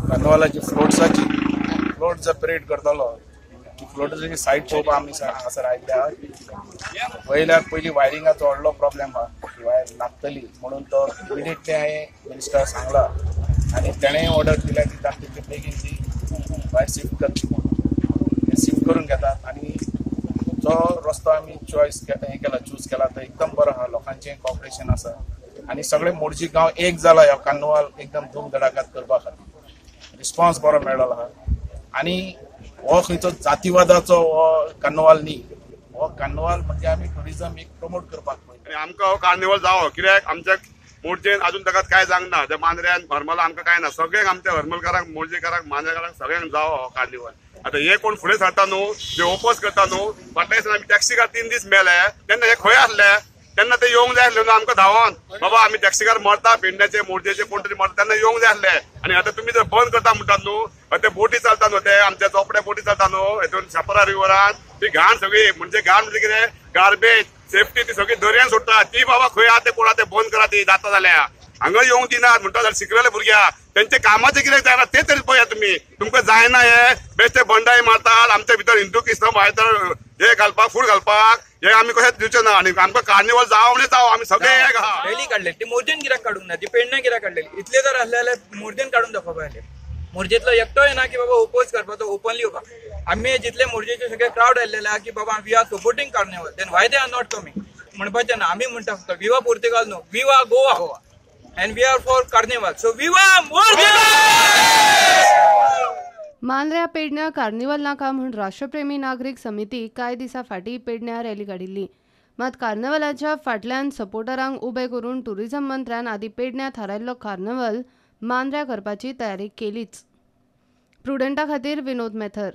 कार्निवालाची float जर parade करतलो फ्लोटाची said पळोवपाक आमी हांगासर आयिल्ल्या वयल्याक पयलीं वायरिंगाचो व्हडलो प्रॉब्लेम आहा ती वायर लागतली म्हणून तो इमिडिएटली हांवें मिनिस्टराक सांगला आनी तेणें ऑर्डर दिल्या की तितले बेगीन ती वायर शिफ्ट करची म्हणून ते शिफ्ट करून घेतात आनी जो रस्तो आमी चूज केला तो एकदम बरो आहा लोकांचें कॉपरेशन आसा आनी सगळे मोर्जी गांव एक जाला ह्या कार्निवाल एकदम धूम धडाक्यात करपा खातीर रिस्पॉन्स बरो मेळ्ळो आहा आनी हो खंयचो जातीवादाचो हो कार्निवाल न्ही हो कार्निवाल म्हणजे आमी टुरिजम एक प्रमोट करपाक पळयता आनी आमकां हो कार्निवाल जावो कित्याक आमच्या मोर्जेन अजून ताका कांय जावंक ना त्या मांद्र्यान हरमला आमकां कांय ना सगळ्यांक आमच्या हरमलकारांक मोर्जेकारांक मांद्रेकारांक सगळ्यांक जावो हो कार्निवाल आतां हे कोण फुडें सरता न्हू जे ओपोज करता न्हू फाटल्या दिसांनी आमी टॅक्सीकार 3 दीस मेले तेन्ना हे खंय आसले तेन्ना ते येवंक जाय आसले न्हू आमकां धांवोन बाबा आमी टॅक्सीकार मरता पेडण्याचे मोर्जेचे कोण तरी मरता तेन्ना येवंक जाय आसले आनी आतां तुमी जर बंद करता म्हणटात न्हू ते बोटी चलता न्हू ते आमच्या चोपड्या बोटी चलता न्हू हेतून शापोरा रिवरान ती घाण सगळी म्हणजे घाण म्हणजे कितें गार्बेज सेफ्टी ती सगळी दर्यान सोडटा ती बाबा खंय आहा ते कोणा ते बंद करा ती जाता जाल्यार हांगा येवंक दिनात म्हणटा जाल्यार शिकलेले भुरग्या त्यांचे कामाचे कितें जायना ते तरी पळया तुमी तुमकां जायना हे बेश्टे बंडाई मारतात आमच्या भितर हिंदू क्रिस्तांव भायर हे घालपाक फूड घालपाक हे आमी कशेंच दिवचे ना आनी आमकां कार्निवल जावं म्हणजे जावं आमी सगळे एक आहा रॅली काढले ती मोर्जेन कित्याक काडूंक ना ती पेडण्या कित्याक काडलेली इतले जर असले जाल्यार मोर्जेन काडून दाखोवपाक जाय मोर्जेतलो एकटोय ना की बाबा ओपोज करपाचो ओपनली येवपाक आमी जितले मोर्जेचे सगळे क्राउड आयलेले आहा की बाबा we are supporting carnival then why they are not coming म्हणपाचें ना आमी म्हणटा फक्त विवा पोर्तुगाल न्हू विवा Goa and we are for carnival so viva मांद्र्या पेडण्या कार्निवल नाका म्हूण राष्ट्रप्रेमी नागरीक समिती कांय दिसा फाटीं पेडण्यां रॅली काडिल्ली मात कार्निवलाच्या फाटल्यान सपोर्टरांक उबे करून टुरिजम मंत्र्यान आदी पेडण्यां थारायल्लो कार्निवल मांद्र्या करपाची तयारी केलीच. प्रुडंटा खातीर विनोद मेथर.